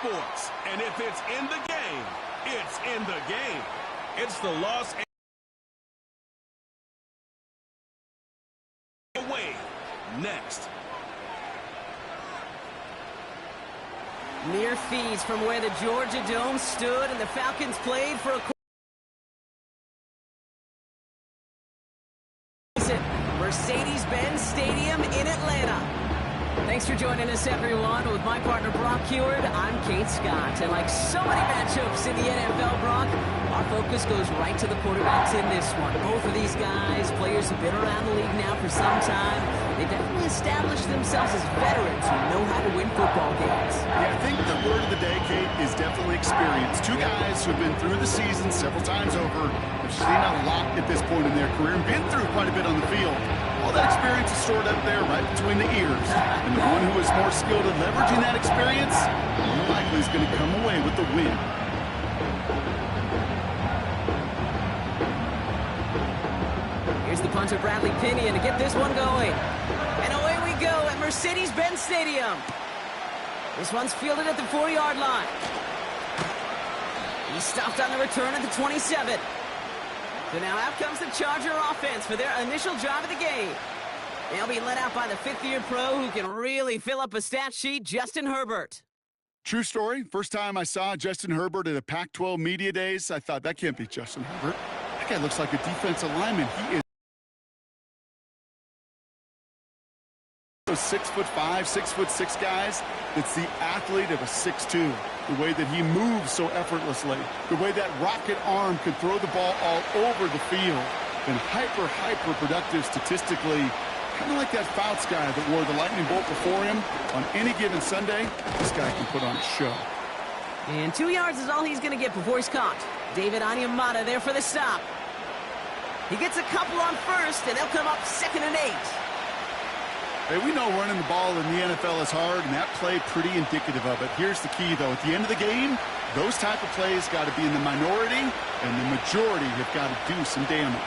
sports. And if it's in the game, it's in the game. It's the Los Angeles next. Mere feeds from where the Georgia Dome stood and the Falcons played for a Mercedes-Benz Stadium in Atlanta. Thanks for joining us, everyone. With my partner, Brock Heward, I'm Kate Scott. And like so many matchups in the NFL, Brock, our focus goes right to the quarterbacks in this one. Both of these guys, players who've been around the league now for some time, they definitely established themselves as veterans who know how to win football games. Yeah, I think the word of the day, Kate, is definitely experience. Two guys who have been through the season several times over, have seen a lot at this point in their career, and been through quite a bit on the field. All that experience is stored up there right between the ears. And the one who is more skilled at leveraging that experience, more likely is going to come away with the win. Here's the punter, Bradley Pinion, to get this one going. And away we go at Mercedes-Benz Stadium. This one's fielded at the 4-yard line. He stopped on the return at the 27. So now out comes the Charger offense for their initial drive of the game. They'll be led out by the fifth-year pro who can really fill up a stat sheet, Justin Herbert. True story. First time I saw Justin Herbert at a Pac-12 Media Days, I thought, that can't be Justin Herbert. That guy looks like a defensive lineman. He is 6'5", 6'6" guys. It's the athlete of a 6'2". The way that he moves so effortlessly. The way that rocket arm can throw the ball all over the field. And hyper productive statistically. Kind of like that Fouts guy that wore the lightning bolt before him. On any given Sunday, this guy can put on a show. And 2 yards is all he's going to get before he's caught. David Onyemata there for the stop. He gets a couple on first, and they'll come up 2nd and 8. Hey, we know running the ball in the NFL is hard, and that play pretty indicative of it. Here's the key, though. At the end of the game, those type of plays got to be in the minority, and the majority have got to do some damage.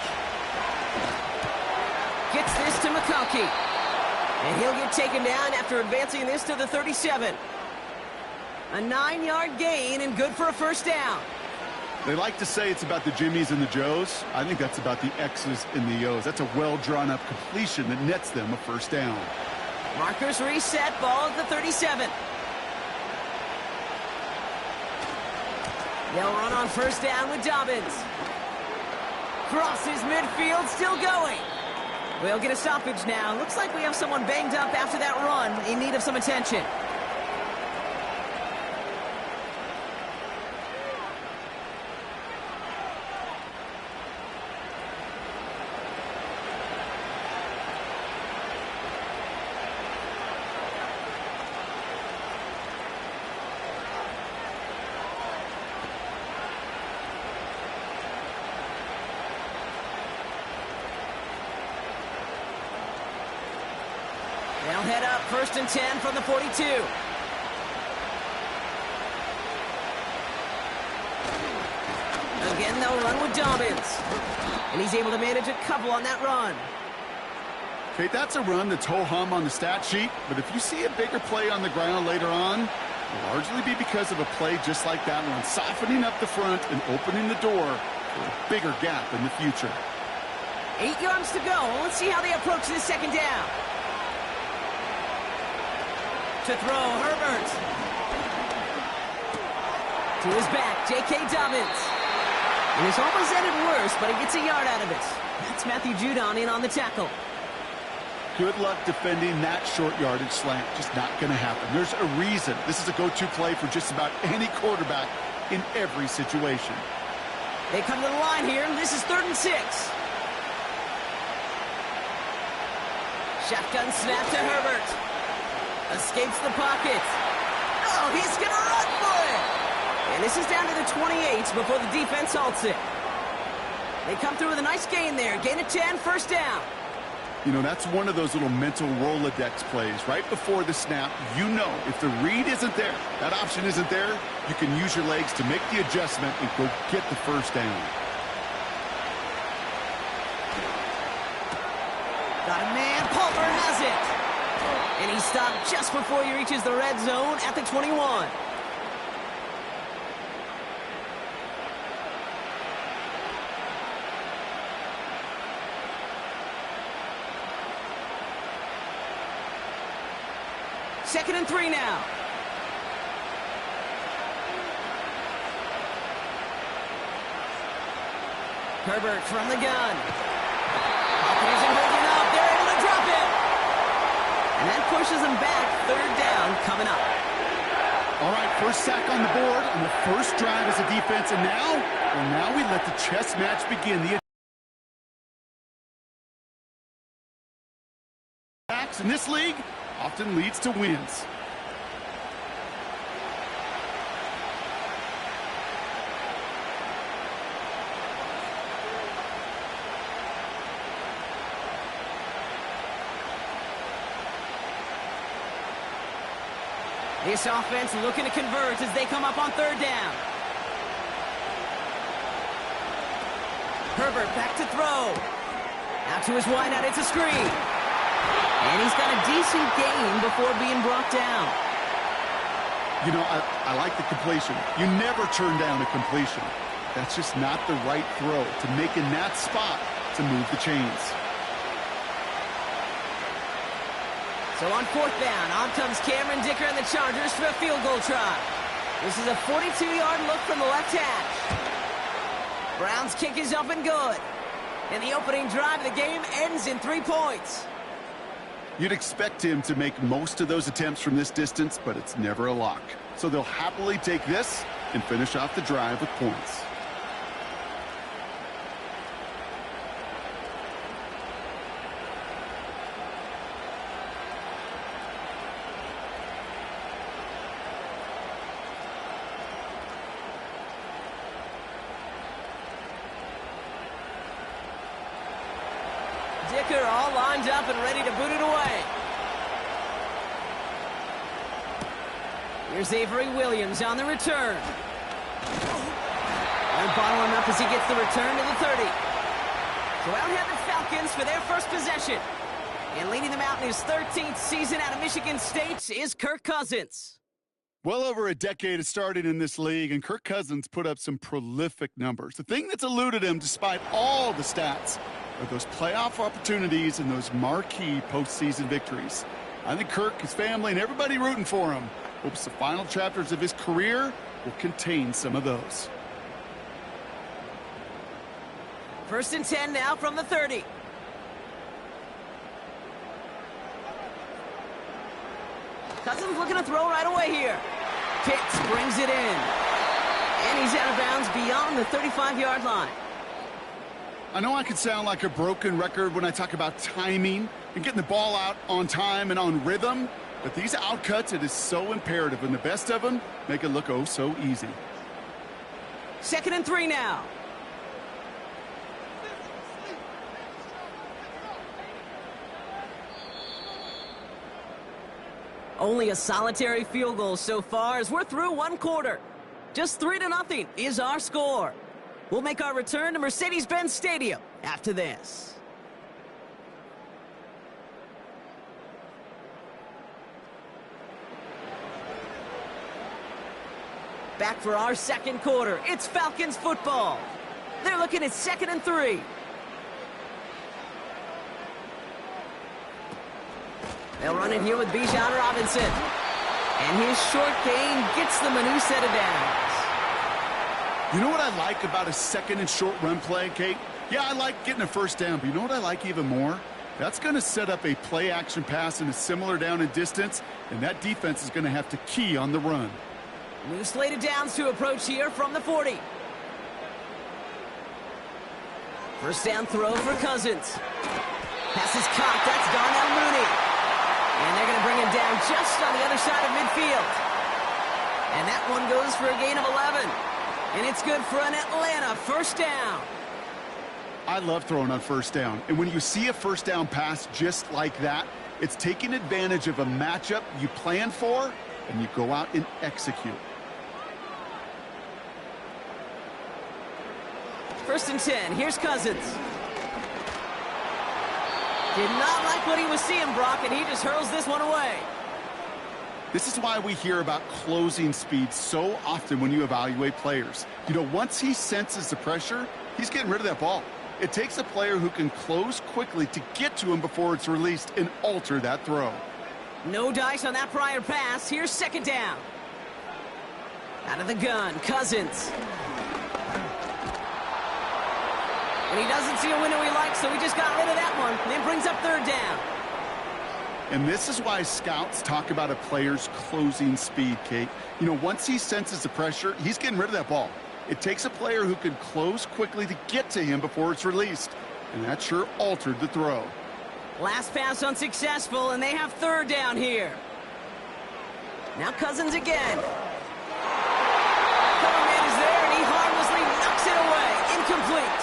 Gets this to McConkey. And he'll get taken down after advancing this to the 37. A 9-yard gain and good for a first down. They like to say it's about the Jimmies and the Joes. I think that's about the X's and the O's. That's a well-drawn-up completion that nets them a first down. Markers reset, ball at the 37. They'll run on first down with Dobbins. Crosses midfield, still going. We'll get a stoppage now. Looks like we have someone banged up after that run, in need of some attention. They'll head up 1st and 10 from the 42. Again, they'll run with Dobbins. And he's able to manage a couple on that run. Okay, that's a run that's ho-hum on the stat sheet, but if you see a bigger play on the ground later on, it'll largely be because of a play just like that one, softening up the front and opening the door for a bigger gap in the future. 8 yards to go. Let's see how they approach this second down. To throw, Herbert. To his back, J.K. Dobbins. And it's almost ended worse, but he gets a yard out of it. That's Matthew Judon in on the tackle. Good luck defending that short yardage slant. Just not going to happen. There's a reason. This is a go-to play for just about any quarterback in every situation. They come to the line here. This is 3rd and 6. Shotgun snap to Herbert. Escapes the pocket. Oh, he's going to run for it. And this is down to the 28 before the defense halts it. They come through with a nice gain there. Gain of 10, first down. You know, that's one of those little mental Rolodex plays. Right before the snap, you know if the read isn't there, that option isn't there, you can use your legs to make the adjustment and go get the first down. Got a man. Palmer has it. And he stopped just before he reaches the red zone at the 21. 2nd and 3 now. Herbert from the gun. Falcons isn't holding up. They're able to drop it. And that pushes them back. 3rd down coming up. All right, first sack on the board on the first drive as a defense. And now we let the chess match begin. The attacks in this league often leads to wins. This offense looking to convert as they come up on 3rd down. Herbert back to throw. Out to his wideout, it's a screen. And he's got a decent gain before being brought down. You know, I like the completion. You never turn down a completion. That's just not the right throw to make in that spot to move the chains. So on 4th down, on comes Cameron Dicker and the Chargers for a field goal try. This is a 42-yard look from the left hash. Brown's kick is up and good. And the opening drive of the game ends in 3 points. You'd expect him to make most of those attempts from this distance, but it's never a lock. So they'll happily take this and finish off the drive with points. Dicker all lined up and ready to boot it away. Here's Avery Williams on the return. And bottle him up as he gets the return to the 30. So out have the Falcons for their first possession. And leading them out in his 13th season out of Michigan State is Kirk Cousins. Well over a decade of starting in this league, and Kirk Cousins put up some prolific numbers. The thing that's eluded him, despite all the stats, are those playoff opportunities and those marquee postseason victories. I think Kirk, his family, and everybody rooting for him hopes the final chapters of his career will contain some of those. 1st and 10 now from the 30. Cousins looking to throw right away here. Pitts brings it in. And he's out of bounds beyond the 35-yard line. I know I could sound like a broken record when I talk about timing and getting the ball out on time and on rhythm, but these outcuts, it is so imperative, and the best of them make it look oh so easy. 2nd and 3 now. Only a solitary field goal so far as we're through 1 quarter. Just 3-0 is our score. We'll make our return to Mercedes-Benz Stadium after this. Back for our 2nd quarter. It's Falcons football. They're looking at 2nd and 3. They'll run it here with Bijan Robinson. And his short gain gets them a new set of downs. You know what I like about a 2nd and short run play, Kate? Yeah, I like getting a 1st down, but you know what I like even more? That's going to set up a play-action pass in a similar down and distance, and that defense is going to have to key on the run. New slate of downs to approach here from the 40. 1st down throw for Cousins. Pass is caught. That's Darnell Mooney. And they're going to bring him down just on the other side of midfield. And that one goes for a gain of 11. And it's good for an Atlanta 1st down. I love throwing on 1st down. And when you see a 1st down pass just like that, it's taking advantage of a matchup you plan for, and you go out and execute. 1st and 10. Here's Cousins. Did not like what he was seeing, Brock, and he just hurls this one away. This is why we hear about closing speed so often when you evaluate players. You know, once he senses the pressure, he's getting rid of that ball. It takes a player who can close quickly to get to him before it's released and alter that throw. No dice on that prior pass. Here's second down. Out of the gun, Cousins. And he doesn't see a window he likes, so he just got rid of that one. And it brings up third down. And this is why scouts talk about a player's closing speed, Kate. You know, once he senses the pressure, he's getting rid of that ball. It takes a player who can close quickly to get to him before it's released. And that sure altered the throw. Last pass unsuccessful, and they have third down here. Now Cousins again. Cover man is there, and he harmlessly knocks it away. Incomplete.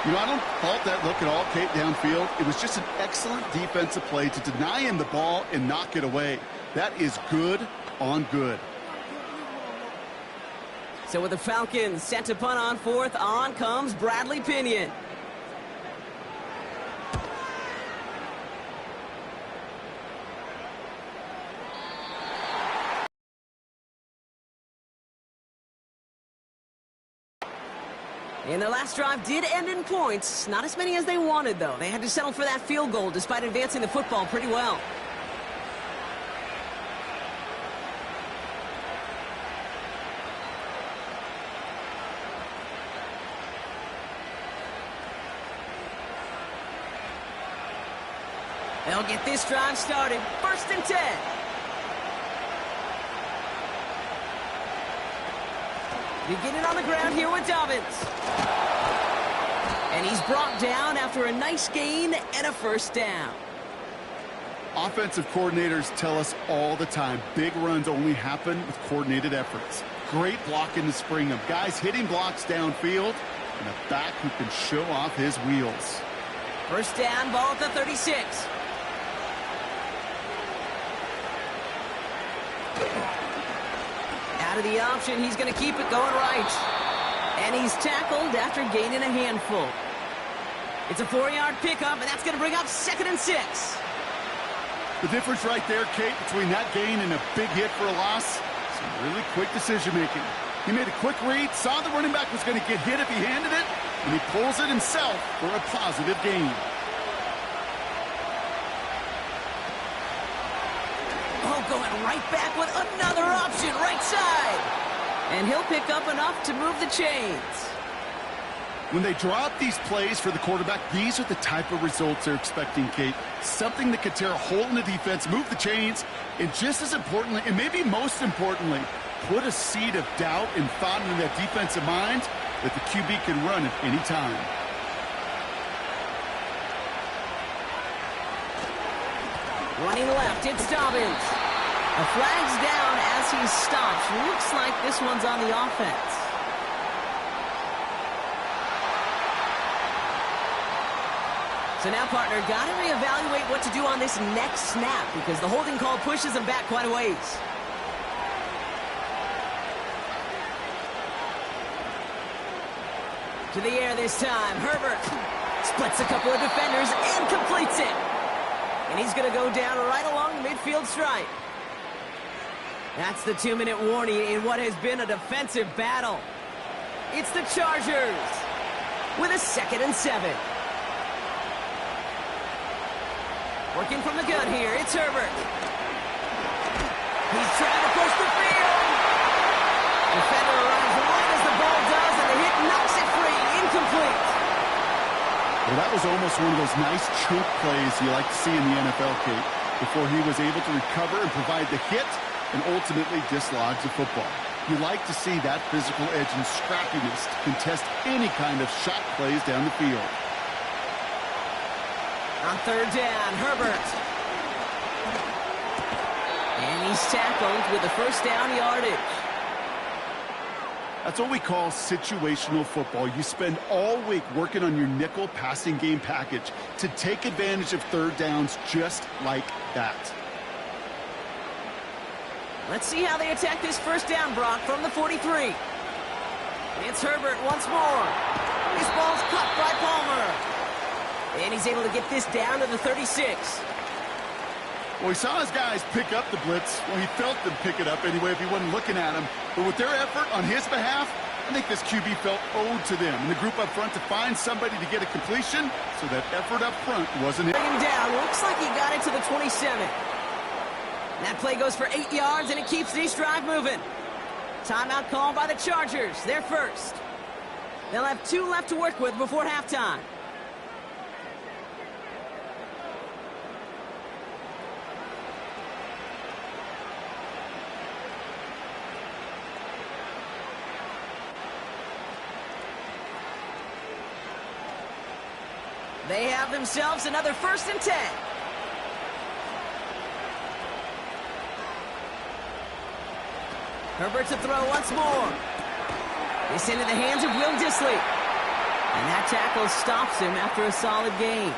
You know, I don't fault that look at all, Kate, downfield. It was just an excellent defensive play to deny him the ball and knock it away. That is good on good. So with the Falcons set to punt on fourth, on comes Bradley Pinion. And their last drive did end in points. Not as many as they wanted, though. They had to settle for that field goal despite advancing the football pretty well. They'll get this drive started. 1st and 10. Beginning on the ground here with Dobbins. And he's brought down after a nice gain and a first down. Offensive coordinators tell us all the time, big runs only happen with coordinated efforts. Great block in the spring of guys hitting blocks downfield and a back who can show off his wheels. First down, ball at the 36. Out of the option, he's going to keep it going right. And he's tackled after gaining a handful. It's a 4-yard pickup, and that's going to bring up 2nd and 6. The difference right there, Kate, between that gain and a big hit for a loss, some really quick decision-making. He made a quick read, saw the running back was going to get hit if he handed it, and he pulls it himself for a positive gain. Going right back with another option, right side. And he'll pick up enough to move the chains. When they draw up these plays for the quarterback, these are the type of results they're expecting, Kate. Something that could tear a hole in the defense, move the chains, and just as importantly, and maybe most importantly, put a seed of doubt and thought into that defensive mind that the QB can run at any time. Running left, it's Dobbins. A flag's down as he stops. Looks like this one's on the offense. So now, partner, got to reevaluate what to do on this next snap because the holding call pushes him back quite a ways. To the air this time. Herbert splits a couple of defenders and completes it. And he's going to go down right along the midfield stripe. That's the 2-minute warning in what has been a defensive battle. It's the Chargers with a 2nd and 7. Working from the gun here, it's Herbert. He's trying to push the field. Defender arrives right as the ball does, and the hit knocks it free. Incomplete. Well, that was almost one of those nice chunk plays you like to see in the NFL, Kate, before he was able to recover and provide the hit and ultimately dislodge the football. You like to see that physical edge and scrappiness to contest any kind of shot plays down the field. On 3rd down, Herbert. And he's tackled with the first down yardage. That's what we call situational football. You spend all week working on your nickel passing game package to take advantage of 3rd downs just like that. Let's see how they attack this first down, Brock, from the 43. It's Herbert once more. This ball's caught by Palmer. And he's able to get this down to the 36. Well, he saw his guys pick up the blitz. Well, he felt them pick it up anyway if he wasn't looking at him. But with their effort on his behalf, I think this QB felt owed to them. And the group up front to find somebody to get a completion, so that effort up front wasn't hit. Bring him down. Looks like he got it to the 27. That play goes for 8 yards, and it keeps this drive moving. Timeout called by the Chargers. They're first. They'll have 2 left to work with before halftime. They have themselves another 1st and 10. Herbert to throw once more. It's into the hands of Will Dissly. And that tackle stops him after a solid gain.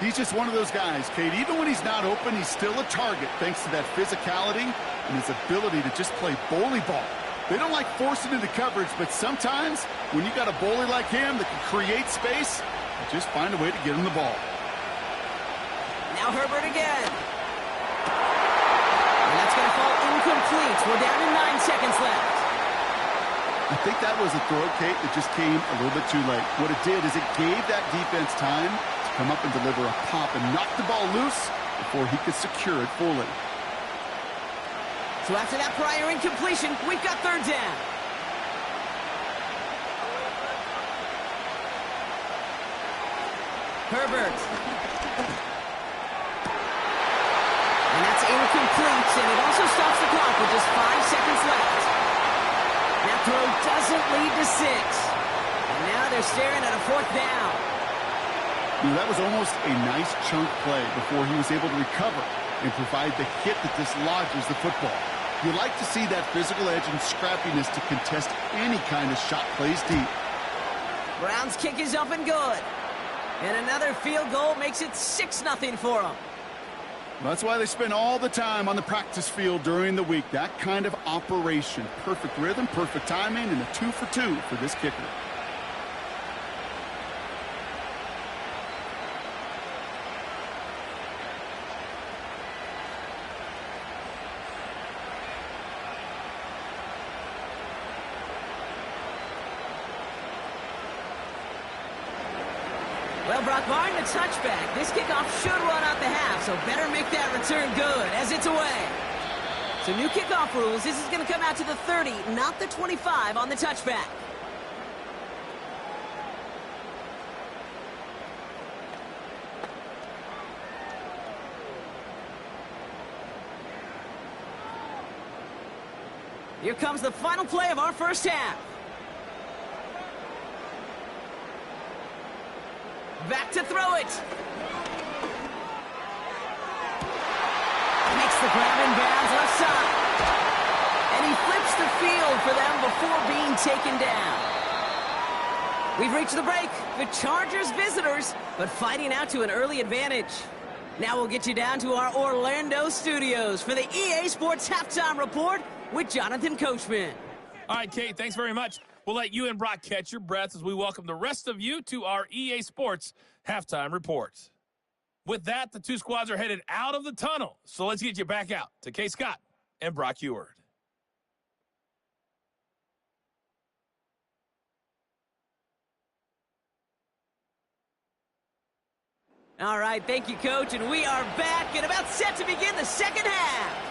He's just one of those guys, Kate. Even when he's not open, he's still a target thanks to that physicality and his ability to just play bully ball. They don't like forcing into coverage, but sometimes when you got a bully like him that can create space, you just find a way to get him the ball. Now Herbert again. And that's going to fall incomplete. We're down to 9 seconds left. I think that was a throw, Kate, that just came a little bit too late. What it did is it gave that defense time to come up and deliver a pop and knock the ball loose before he could secure it fully. So after that prior incompletion, we've got 3rd down. Herbert. And that's incomplete, and it also stops the clock with just 5 seconds left. That throw doesn't lead to 6. And now they're staring at a 4th down. That was almost a nice chunk play before he was able to recover and provide the hit that dislodges the football. You like to see that physical edge and scrappiness to contest any kind of shot plays deep. Brown's kick is up and good. And another field goal makes it 6-0 for them. That's why they spend all the time on the practice field during the week. That kind of operation. Perfect rhythm, perfect timing, and a 2 for 2 for this kicker. Well, Brock, barring the touchback, this kickoff should run out the half, so better make that return good as it's away. So new kickoff rules, this is going to come out to the 30, not the 25 on the touchback. Here comes the final play of our first half. Back to throw it. Makes the grab in bounds left side. And he flips the field for them before being taken down. We've reached the break. The Chargers visitors, but fighting out to an early advantage. Now we'll get you down to our Orlando studios for the EA Sports Halftime Report with Jonathan Coachman. All right, Kate, thanks very much. We'll let you and Brock catch your breaths as we welcome the rest of you to our EA Sports Halftime Report. With that, the 2 squads are headed out of the tunnel. So let's get you back out to Kate Scott and Brock Heward. All right, thank you, Coach, and we are back and about set to begin the second half.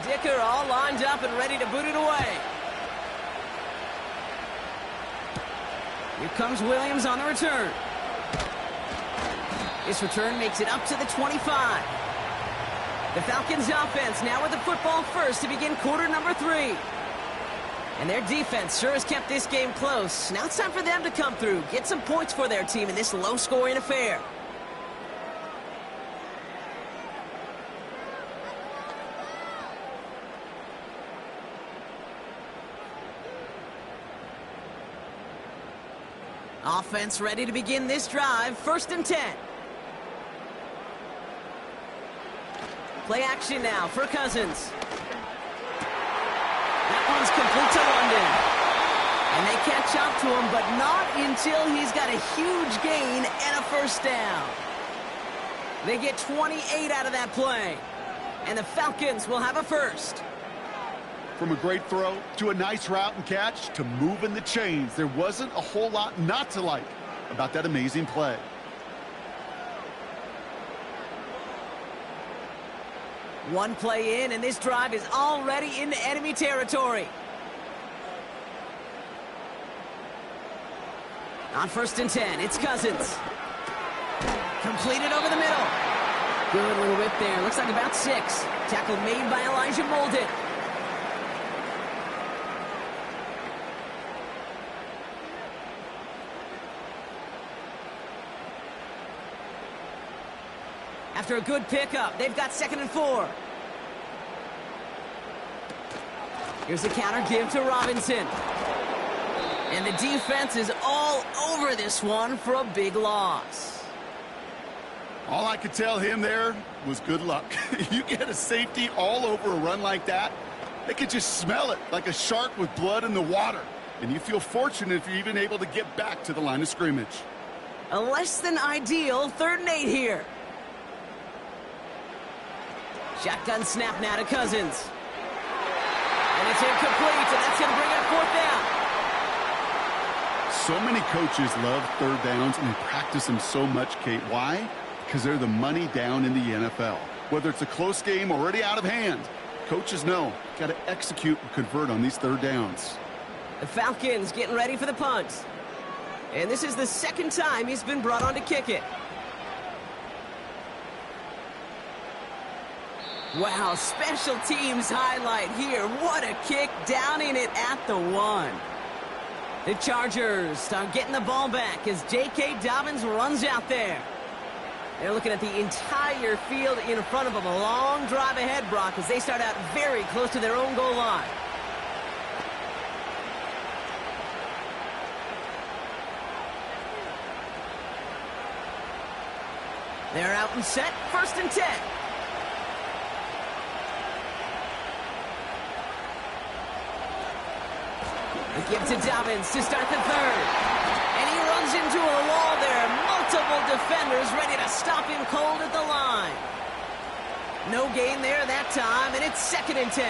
Dicker all lined up and ready to boot it away. Here comes Williams on the return. This return makes it up to the 25. The Falcons offense now with the football first to begin quarter number 3. And their defense sure has kept this game close. Now it's time for them to come through, get some points for their team in this low-scoring affair. Offense ready to begin this drive. 1st and 10. Play action now for Cousins. That one's complete to London. And they catch up to him, but not until he's got a huge gain and a first down. They get 28 out of that play. And the Falcons will have a first. From a great throw to a nice route and catch to moving the chains, there wasn't a whole lot not to like about that amazing play. One play in, and this drive is already into enemy territory. On 1st and 10, it's Cousins. Completed over the middle. Good little whip there. Looks like about 6. Tackle made by Elijah Molden. After a good pickup, they've got 2nd and 4. Here's the counter give to Robinson. And the defense is all over this one for a big loss. All I could tell him there was good luck. You get a safety all over a run like that, they could just smell it like a shark with blood in the water. And you feel fortunate if you're even able to get back to the line of scrimmage. A less than ideal 3rd and 8 here. Shotgun snap now to Cousins. And it's incomplete, and that's going to bring up 4th down. So many coaches love 3rd downs and they practice them so much, Kate. Why? Because they're the money down in the NFL. Whether it's a close game already out of hand, coaches know got to execute and convert on these 3rd downs. The Falcons getting ready for the punt. And this is the 2nd time he's been brought on to kick it. Wow, special teams highlight here. What a kick down in it at the 1. The Chargers start getting the ball back as J.K. Dobbins runs out there. They're looking at the entire field in front of them. A long drive ahead, Brock, as they start out very close to their own goal line. They're out and set. 1st and 10. They give to Dobbins to start the 3rd. And he runs into a wall there. Multiple defenders ready to stop him cold at the line. No gain there that time, and it's 2nd and 10.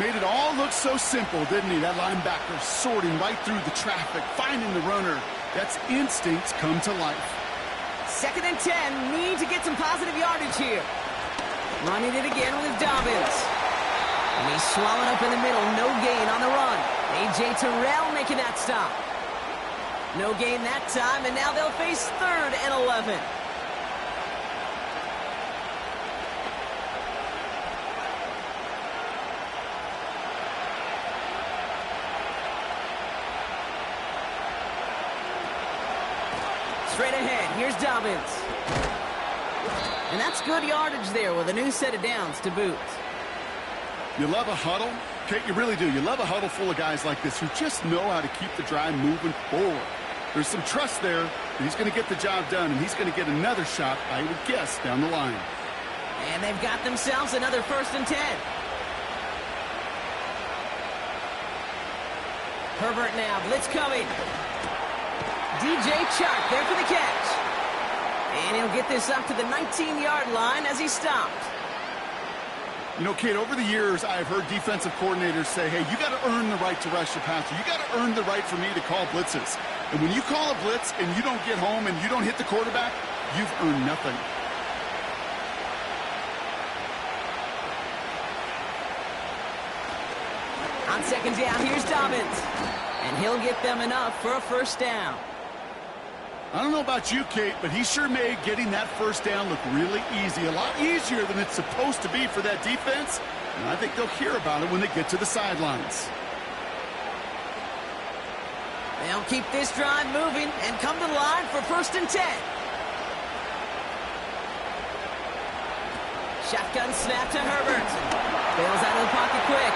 Made it all look so simple, didn't he? That linebacker sorting right through the traffic, finding the runner. That's instincts come to life. 2nd and 10, need to get some positive yardage here. Running it again with Dobbins. And he's swallowed up in the middle, no gain on the run. A.J. Terrell making that stop. No gain that time, and now they'll face 3rd and 11. Straight ahead, here's Dobbins. And that's good yardage there with a new set of downs to boot. You love a huddle? Kate, you really do. You love a huddle full of guys like this who just know how to keep the drive moving forward. There's some trust there that he's going to get the job done, and he's going to get another shot, I would guess, down the line. And they've got themselves another 1st and 10. Herbert now, blitz coming. DJ Chark there for the catch. And he'll get this up to the 19-yard line as he stopped. You know, Kate, over the years, I've heard defensive coordinators say, hey, you got to earn the right to rush your passer. You got to earn the right for me to call blitzes. And when you call a blitz and you don't get home and you don't hit the quarterback, you've earned nothing. On 2nd down, here's Dobbins. And he'll get them enough for a 1st down. I don't know about you, Kate, but he sure made getting that 1st down look really easy. A lot easier than it's supposed to be for that defense. And I think they'll hear about it when they get to the sidelines. They'll keep this drive moving and come to the line for 1st and 10. Shotgun snap to Herbert. Bails out of the pocket quick.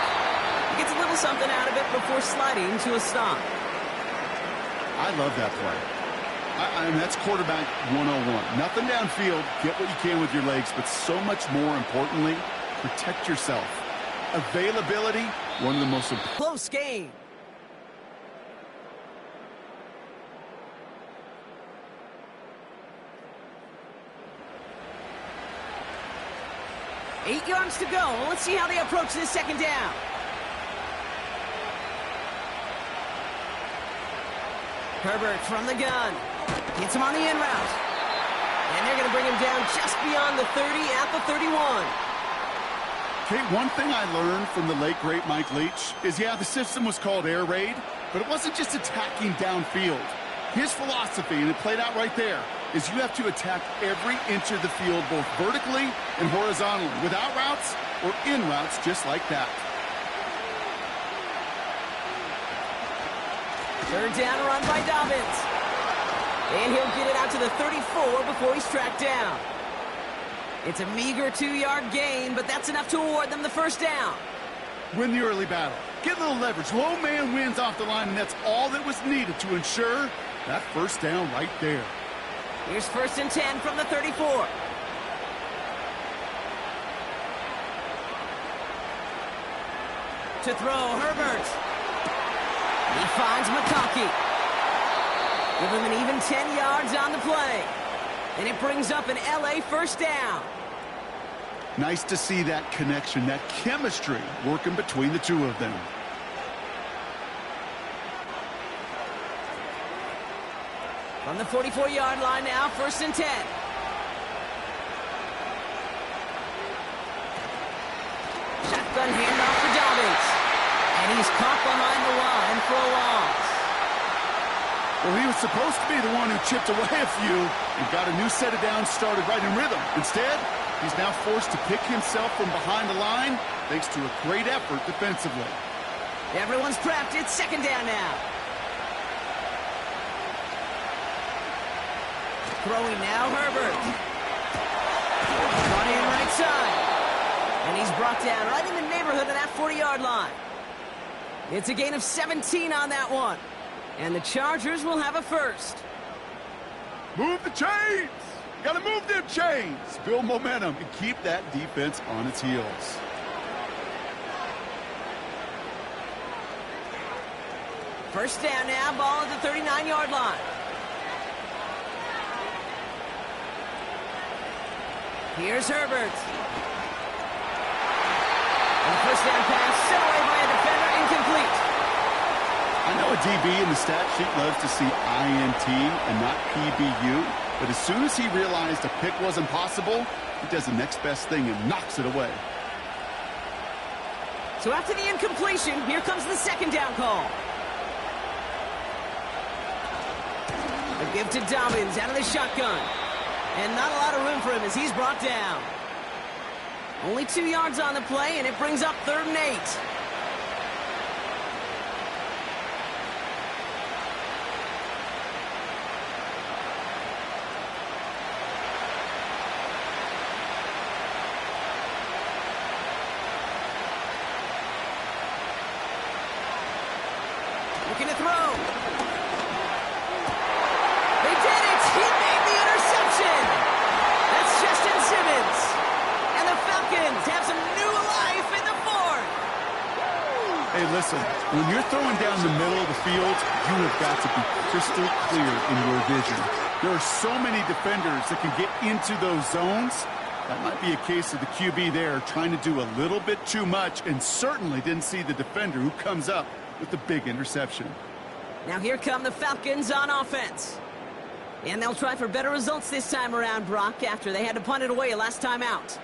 He gets a little something out of it before sliding to a stop. I love that play. I mean, that's quarterback 101. Nothing downfield, get what you can with your legs, but so much more importantly, protect yourself. Availability, one of the most important. Close game. 8 yards to go. Let's see how they approach this second down. Herbert from the gun. Gets him on the in route. And they're going to bring him down just beyond the 30 at the 31. Okay, one thing I learned from the late, great Mike Leach is, yeah, the system was called air raid, but it wasn't just attacking downfield. His philosophy, and it played out right there, is you have to attack every inch of the field, both vertically and horizontally, without routes or in routes, just like that. Third down run by Dobbins. And he'll get it out to the 34 before he's tracked down. It's a meager 2-yard gain, but that's enough to award them the first down. Win the early battle. Get a little leverage. Low man wins off the line, and that's all that was needed to ensure that first down right there. Here's 1st and 10 from the 34. To throw, Herbert. He finds McConkey. Give him an even 10 yards on the play. And it brings up an LA first down. Nice to see that connection, that chemistry working between the two of them. From the 44-yard line now, 1st and 10. Shotgun handoff for Dobbins. And he's caught behind the line for a loss. Well, he was supposed to be the one who chipped away a few and got a new set of downs started right in rhythm. Instead, he's now forced to pick himself from behind the line thanks to a great effort defensively. Everyone's prepped. It's 2nd down now. Throwing now, Herbert. Brought in right side. And he's brought down right in the neighborhood of that 40-yard line. It's a gain of 17 on that one. And the Chargers will have a first. Move the chains! Gotta move them chains! Build momentum and keep that defense on its heels. First down now, ball at the 39-yard line. Here's Herbert. And the first down pass sent away by a defender, incomplete. I know a DB in the stat sheet loves to see INT and not PBU, but as soon as he realized a pick wasn't possible, he does the next best thing and knocks it away. So after the incompletion, here comes the 2nd down call. A give to Dobbins out of the shotgun. And not a lot of room for him as he's brought down. Only 2 yards on the play, and it brings up 3rd and 8. Looking to throw. They did it! He made the interception! That's Justin Simmons. And the Falcons have some new life in the 4th. Hey, listen, when you're throwing down the middle of the field, you have got to be crystal clear in your vision. There are so many defenders that can get into those zones. That might be a case of the QB there trying to do a little bit too much and certainly didn't see the defender who comes up with the big interception. Now here come the Falcons on offense. And they'll try for better results this time around, Brock, after they had to punt it away last time out.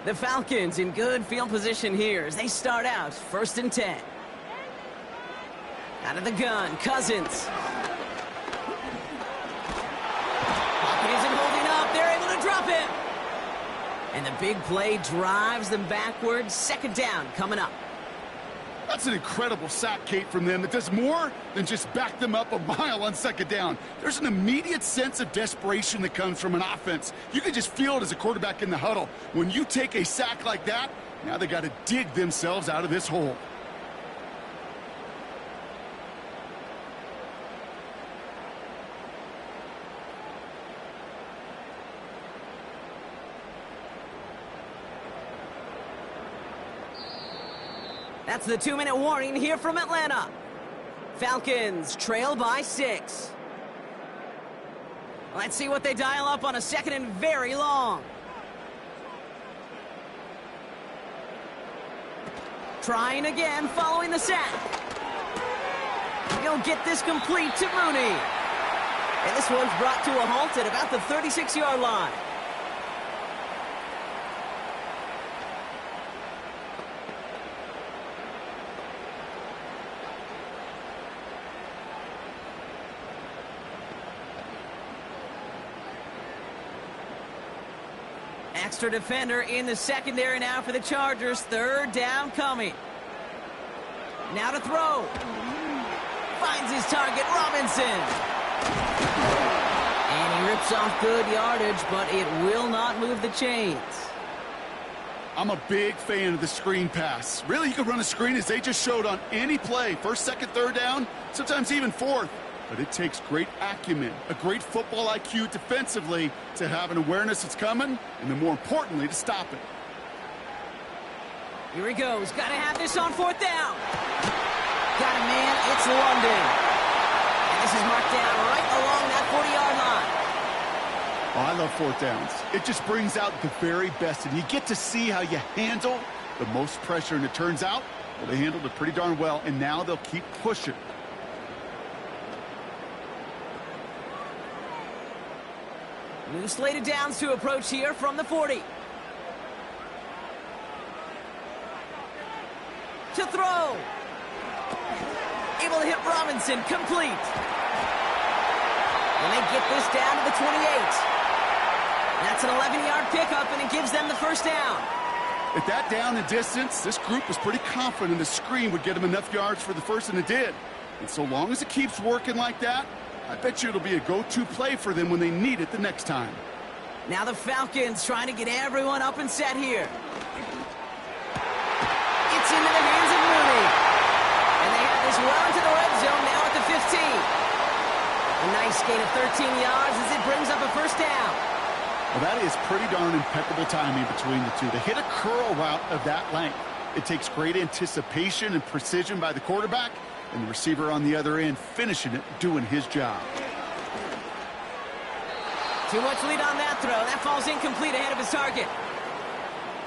The Falcons in good field position here as they start out 1st and 10. Out of the gun, Cousins. Pocket isn't holding up. They're able to drop him. And the big play drives them backwards. 2nd down coming up. That's an incredible sack, Kate, from them. It does more than just back them up a mile on 2nd down. There's an immediate sense of desperation that comes from an offense. You can just feel it as a quarterback in the huddle. When you take a sack like that, now they got to dig themselves out of this hole. That's the 2-minute warning here from Atlanta. Falcons trail by 6. Let's see what they dial up on a second and very long. Trying again following the sack. He'll get this complete to Mooney. And this one's brought to a halt at about the 36-yard line. Extra defender in the secondary now for the Chargers. 3rd down coming. Now to throw. Finds his target, Robinson. And he rips off good yardage, but it will not move the chains. I'm a big fan of the screen pass. Really, you can run a screen as they just showed on any play. 1st, 2nd, 3rd down, sometimes even 4th. But it takes great acumen, a great football IQ defensively to have an awareness it's coming, and then more importantly, to stop it. Here he goes. Got to have this on 4th down. Got a man. It's London. And this is marked down right along that 40-yard line. Oh, I love 4th downs. It just brings out the very best, and you get to see how you handle the most pressure, and it turns out, well, they handled it pretty darn well, and now they'll keep pushing. New slated downs to approach here from the 40. To throw. Able to hit Robinson, complete. And they get this down to the 28. That's an 11-yard pickup, and it gives them the 1st down. At that down and distance, this group was pretty confident the screen would get them enough yards for the 1st, and it did. And so long as it keeps working like that, I bet you it'll be a go-to play for them when they need it the next time. Now the Falcons trying to get everyone up and set here. It's into the hands of Mooney. And they have this well into the red zone now at the 15. A nice gain of 13 yards as it brings up a 1st down. Well, that is pretty darn impeccable timing between the two. They hit a curl route of that length. It takes great anticipation and precision by the quarterback, and the receiver on the other end finishing it, doing his job. Too much lead on that throw. That falls incomplete ahead of his target.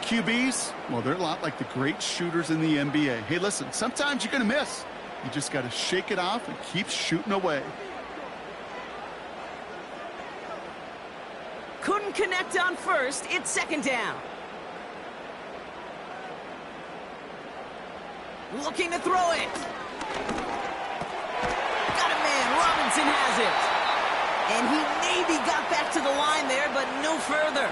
QBs, well, they're a lot like the great shooters in the NBA. Hey, listen, sometimes you're going to miss. You just got to shake it off and keep shooting away. Couldn't connect on 1st. It's 2nd down. Looking to throw it. Got a man. Robinson has it. And he maybe got back to the line there, but no further.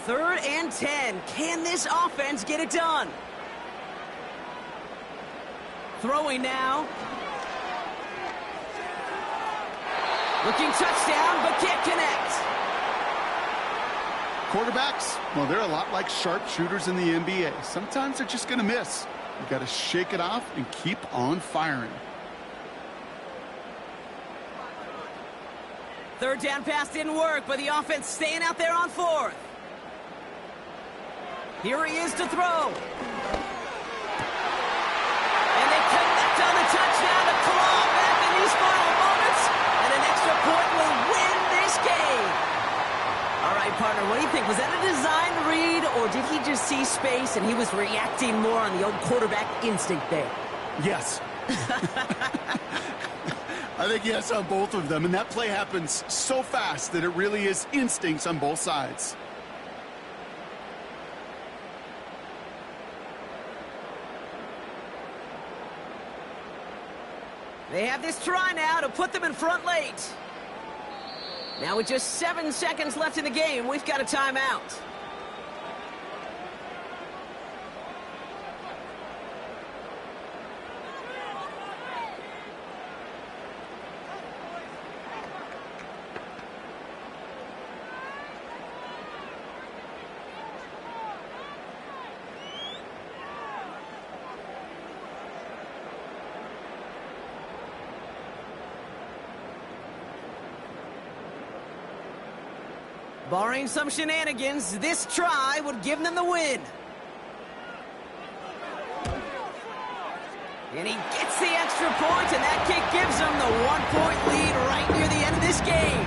Third and 10. Can this offense get it done? Throwing now. Looking touchdown, but can't connect. Quarterbacks, well, they're a lot like sharpshooters in the NBA. Sometimes they're just going to miss. You got to shake it off and keep on firing. 3rd down pass didn't work, but the offense staying out there on 4th. Here he is to throw. And they connect on the touchdown to claw back in these final moments. And an extra point will win this game. All right, partner, what do you think? Was that a design read, or did he just see space and he was reacting more on the old quarterback instinct there? Yes. I think yes on both of them, and that play happens so fast that it really is instincts on both sides. They have this try now to put them in front late. Now with just 7 seconds left in the game, we've got a timeout. Barring some shenanigans, this try would give them the win. And he gets the extra point, and that kick gives them the 1-point lead right near the end of this game.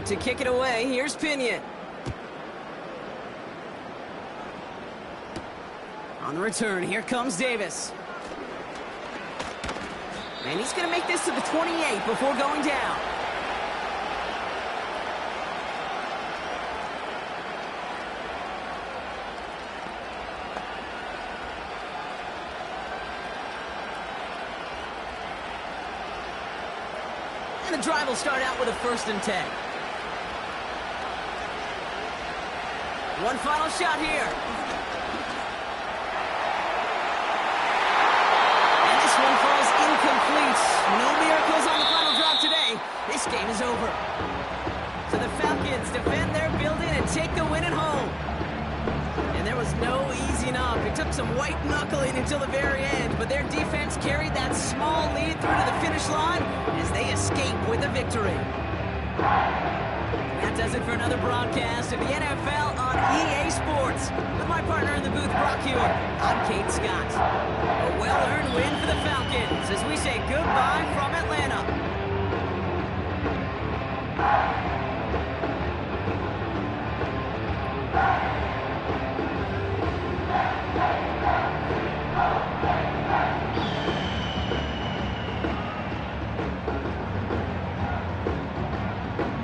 To kick it away, here's Pinion. On the return, here comes Davis. And he's going to make this to the 28 before going down. And the drive will start out with a 1st and 10. One final shot here. And this one falls incomplete. No miracles on the final drop today. This game is over. So the Falcons defend their building and take the win at home. And there was no easing up. It took some white knuckling until the very end, but their defense carried that small lead through to the finish line as they escape with a victory. That does it for another broadcast of the NFL on EA Sports. With my partner in the booth, Brock Hewitt, I'm Kate Scott. A well-earned win for the Falcons as we say goodbye from Atlanta.